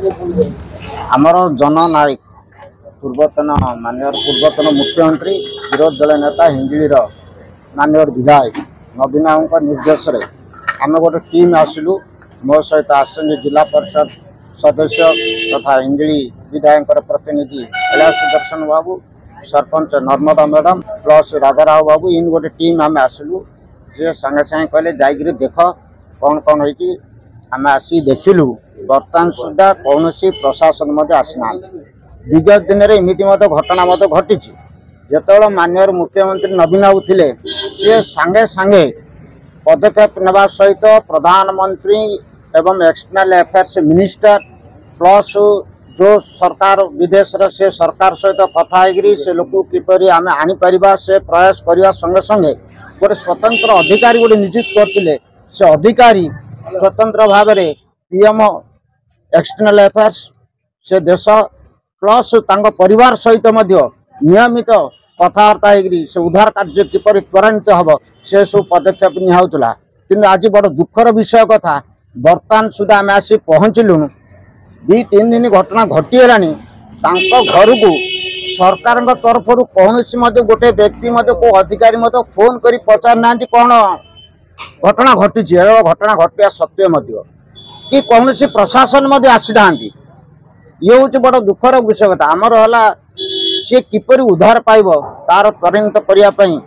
आमर जननायक पूर्वतन माननीय पूर्वतन मुख्यमंत्री विरोधी दल नेता हिंजिर माननीय विधायक नवीन बाबू निर्देश आम गोटे टीम आसलु मो सहित आसन जिला परिषद सदस्य तथा हिंजिली विधायक प्रतिनिधि कैलाश दर्शन बाबू सरपंच नर्मदा मैडम प्लस राजाराव बाबू इन गोटे टीम आम आसलु जे संगे संगे कहले जाइए देख कौन कौन होती आम आसी देखिलु बर्तमान सुधा कौन प्रशासन आसना विगत दिन में इमिति घटना घटी जो माननीय मुख्यमंत्री नवीन बाबू थे सी सांगे सांगे पदक्षेप नेबा सहित प्रधानमंत्री एवं एक्सटर्नल अफेयर्स मिनिस्टर प्लस जो सरकार विदेश से सरकार सहित कथा से लोक किपर आम आनीपर से प्रयास करने संगे संगे गोटे स्वतंत्र अधिकारी गोटे नियुक्त करते से अधिकारी स्वतंत्र भाव में पीएम एक्सटर्नल अफेयर्स से देश प्लस परिवार सहित नियमित कथबार्ता से उद्धार कार्य किपर त्वरान्वित हम से सब पदक्षेप निहाउला कि आज बड़ दुखर विषय कथा बर्तमान सुधा आम आसी पहुँचलु 2-3 दिन घटना घटीगला घर को सरकार तरफ कौन गोटे व्यक्ति को अधिकारी फोन कर पचार ना कौन घटना घटी घटना घटिया सत्वे कि कौन प्रशासन आसी ना ये हूँ बड़ दुखर विषय कथा आमर है सी किपर उद्धार पाइब तार त्वरान्वित करने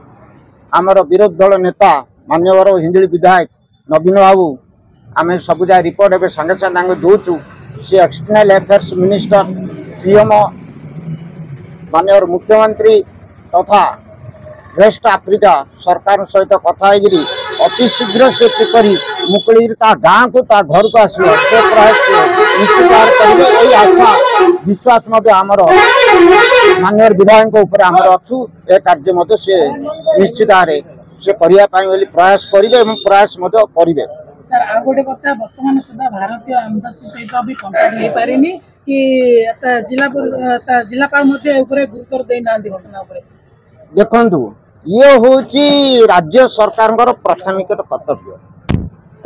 आमर विरोधी दल नेता मान्यवर हिंजिली विधायक नवीन बाबू आम सब जगह रिपोर्ट ए सागे सागे दौचु सी एक्सटर्नल अफेयर्स मिनिस्टर पीएम माननीय मुख्यमंत्री तथा वेस्ट आफ्रिका सरकार सहित कथा अति शीघ्र से किपर मुकुली गाँ को घर को आस प्रयास निश्चित आशा विश्वास आमर माननीय विधायक उपर आमर अच्छु ए कार्य से निश्चित से करने प्रयास करेंगे प्रयास करेंगे। सर आ गोटे कथा वर्तमान सुधा भारतीय एम्बासी सहित अभी कंटाक्ट नहीं पारिनी कि जिलापाल गुरुत्व देना घटना देखु ये हूँ राज्य सरकार प्राथमिक कर्तव्य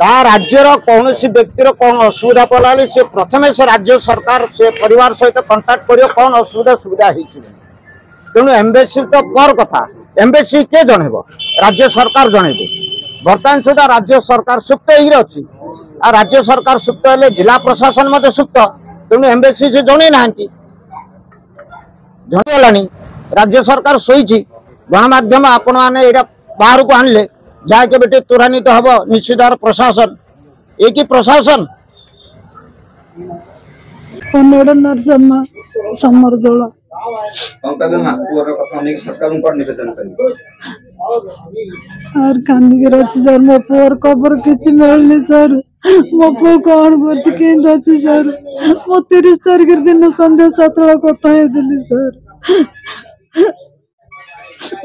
ता राज्यर कौन व्यक्तिर कौन असुविधा पड़ा से प्रथम से राज्य सरकार से परिवार सहित कंटाक्ट कर कौन असुविधा सुविधा तेणु एम्बासी तो पर कथा एम्बासी के जनइब राज्य सरकार जनइबे बर्तमान सुधा राज्य सरकार सुप्त अच्छी आ राज्य सरकार सुप्त हेले जिला प्रशासन सुप्त तेणु एम्बासी से जन ना जनगलानी राज्य सरकार शोची गणमाध्यम आपण मैंने बाहर को आणले जहाँके बेटे त्वरान्वित हम निश्चित प्रशासन एक ही प्रशासन नरसम्मा समरजोड़ा सर कांदिक अच्छी सर मो पुअर खबर किसी मिलनी सर मो पु कौन कर सर मो 30 तारीख दिन संध्या 7 कथा सर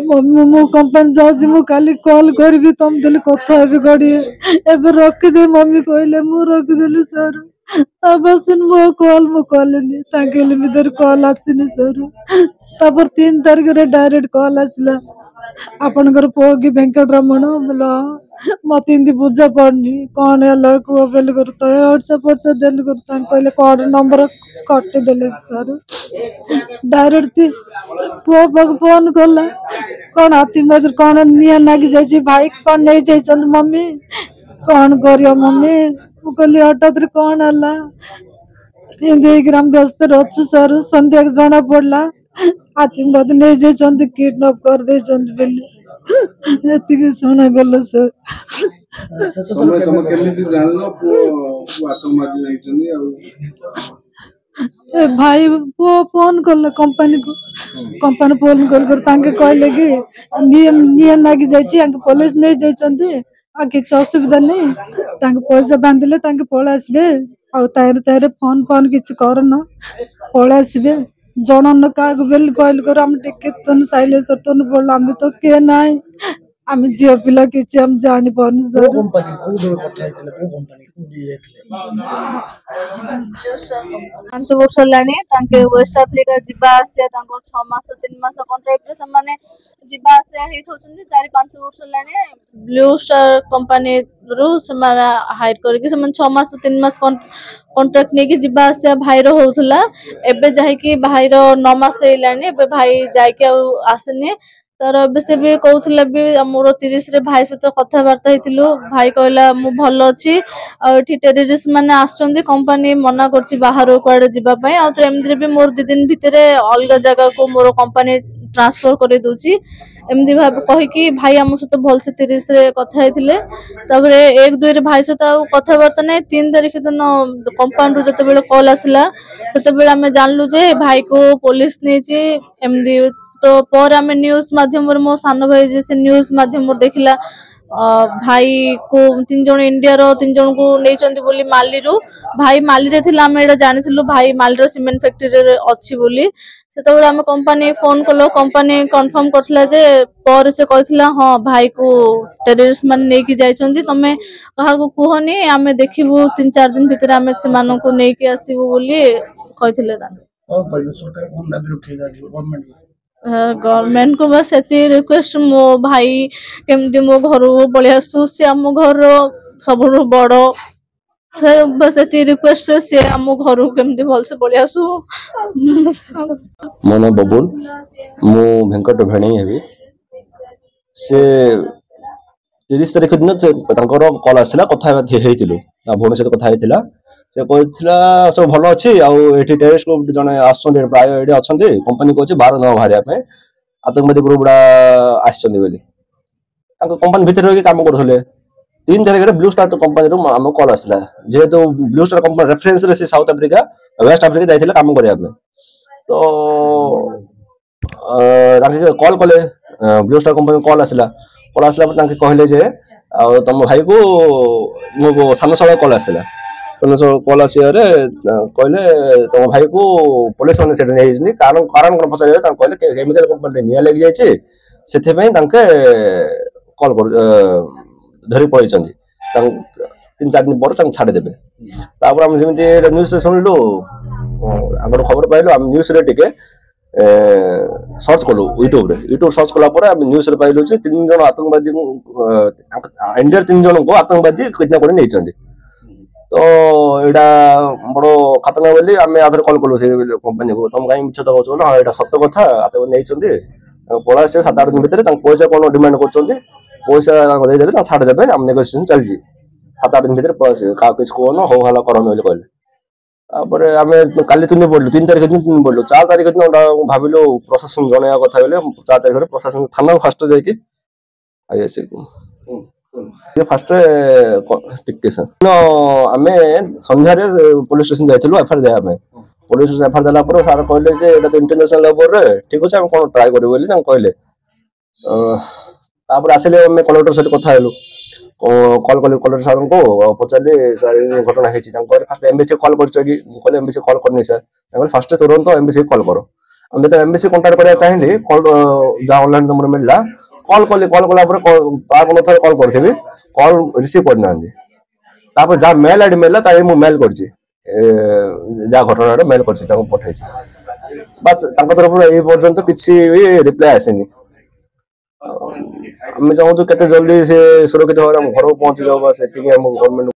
मो कंपनी जाऊँ मु काली कॉल करी तुम दिल कथा गड़िए एबे रखिदे मम्मी कहले मु रखिदेली सर बस दिन मो कॉल मु कलेनी ताके कॉल आसीनी सर तापर 3 तारीख रे डायरेक्ट कॉल आसला आपनकर पुओ की वेंकटरमण बोला मत इंदी बुझा पड़नी कौन है को बेल करता है व्हाट्सएप देल करता कहले कोड नंबर कट देले सर डायरेक्ट पुओ पग फोन कला कौन हाथी मत कौन निया नागी जाई भाई कौन नहीं जाई मम्मी कौन करियो मम्मी कहली हठात कौन है इंदे ग्राम व्यस्त अच्छे सर संध्या जना पड़ला आतंकवाद नहीं जाइए किडनैप कर दे शुणा गल सर भाई पुओ फोन कल कंपनी को कंपनी फोन कर कहले कि नियम नागी जाइए पुलिस नहीं जाइए आ किसी असुविधा नहीं पैसा बांधिले पल आसबे आर फोन फोन किसी करन पल आसबे जनन क्या बेल कहल कर साइलेंसर तन पड़ा आम तो किए ना आम झील पिला किसी आम जानी पानु सर कंपनी को दर କଥା ହେଇଥିଲେ को कंपनी को डी ଯାଇଥିଲେ 5 वर्ष लानी तांके वेस्ट अफ्रीका जिबा आसिया तांको 6 मास 3 मास कॉन्ट्रैक्ट रे समाने जिबा आसिया हेइ थौचंदी 4-5 वर्ष लानी ब्लू स्टार कंपनी रु समाना हायर करके समान 6 मास 3 मास कॉन्ट्रैक्ट नेकी जिबा आसिया भाई रो होथला एबे जाहि कि भाई रो 9 मास हेलानी एबे भाई जाय के आसने तर एबे से भी कहउथला भी मोर 30 रे भाई सहित कथा वार्ता हेतिलु भाई कहला मु भलो अछि आ एठी टेररिस्ट माने आछचंदी कंपनी मना करछि बाहर कोआडे जिबा पई आ त एमद्रे भी मोर 2 दिन भितरे अलगा जगह को मोर कंपनी ट्रांसफर करे दोछि एमदी भाब कहि कि भाई हम सहित भल से 30 रे कथा हेतिले तबरे 1-2 रे भाई सहित कथा वार्ता नै 3 तारिख दिन कंपनी रु जते बेले कॉल आसला तते बेले हमें जानलु जे भाई को पुलिस नेछि एमदी तो पर आम न्यूज माध्यम मो सान भाई जे से न्यूज माध्यम देखला भाई को 3 जन इंडिया रो 3 जन को नहीं बोली माली रू भाई माली रे थिला हम एटा जानिथिलु भाई माली रो सीमेंट फैक्ट्री रे अछि बोली सेतबेले हम कंपनी फोन कलो कंपनी कंफर्म करथला जे पर से कहथिला हां भाई को टेररिस्ट मान नै कि जायछंती तमे कहा को कहनी आमे देखिबु 3-4 दिन भीतर आमे से मानन को नै कि आसीबु बोली कहथिले ता और भाई सरकार कोन दाबी रखेगा गवर्नमेंट गवर्नमेंट को बस एति रिक्वेस्ट मो भाई केमदी मो घर को पळे आसु से हम घर सब बड़ से बस एति रिक्वेस्ट से हम घर को केमदी भल से पळे आसु मोनो बबुल मो भेंकट भेणी हेबी से 30 तारिख दिन तांकर कॉल आसला कथा हेतिलु ना भोन से कथा हेतिला से कहथिला सब भलो अछि आ एठी टेररिस्ट को जने आछन प्राय एडी अछन कंपनी को 12 न भारिया पे आतंकवादी ग्रुप डा आछन बेली तांको कंपनी भीतर रहि काम करथले 3 तारिख रे ब्लू स्टार कंपनी रो हम कॉल आसला जे तो ब्लू स्टार कंपनी रेफरेंस रे से साउथ अफ्रीका वेस्ट अफ्रीका जाइथिले काम करिया पे तो तांके कॉल कले ब्लू स्टार कंपनी कॉल आसला पर तांके कहले जे आ तम भाई को मो सानसळा कॉल आसला सानसळ कॉल आसिया रे कहले तम भाई को पुलिस माने सेट नै हिजनी कारण कारण कोन पचारे तां कहले केमिकल कंपनी निया लागि जाय छै सेथे पई तांके कॉल कर धरि पळै चंदी तां 3-4 दिन पर तां छाडे देबे तापर हम जेमिति न्यूज़ सुनलु आगर खबर पाइलु हम न्यूज़ रे टिके सर्च कलु यूट्यूब सर्च कला पर हम न्यूज़ रे पाइलु जे 3 जन आतंकवादी इंडिया 3 जन को आतंकवादी कितना करे नै चंदी तो एडा बड़ो खतरनाक बोली आमे आधर कॉल कलु से कंपनी को तुम काई मिछ तो कहछो ना एडा सत्य कथा आते नै चंदी पळा से 7-8 दिन भीतर तां पैसा कोन डिमांड करचंदी पैसा दे देले तां छाड़ देबे हम नेगोशिएशन चल जी 7-8 दिन भीतर पळा से का किछ कोन हो हला करम बोली कहले तापर आमे काली तुनी बोललु 3 तारिख दिन तुनी बोललु 4 तारिख दिन भाबिलो प्रशासन जणया कथा बोले 4 तारिख रे प्रशासन थाना फास्ट जाय कि आइ से ये फास्ट टिके सर नो आमे संध्या रे पुलिस स्टेशन जाइथिलु एफआर दे आमे पुलिस स्टेशन एफआर देला पर सार कहले जे एटा तो इंटरनेशनल लेवल रे ठीक अछि हम कोन ट्राई करबो बोली हम कहले तापर आसेले हम कलेक्टर सहित कथा हेलु कॉल कलेक्टर सर को पचाले सर घटना हेछि तां कहले फास्ट एमबीसी कॉल करछ कि कहले एमबीसी कॉल करनी सर तां फास्ट तुरंत एमबीसी कॉल करो हम तो एमबीसी कांटेक्ट करिया चाहिली कॉल जा ऑनलाइन नंबर मिलला कॉल कला पर पार कोन थरे कॉल करथिबी कॉल रिसीव करना आंदी तापर जा मेल आईडी मिलला ताई मु मेल करछि जा घटना रे मेल करछि ताको पठाइ छी बस ताको तरफ ए पर्यंत किछि रिप्लाई आसेनी हम चाहू केते जल्दी से सुरक्षित भाव हम घर पहुंच जाओ बस एतिके हम गवर्नमेंट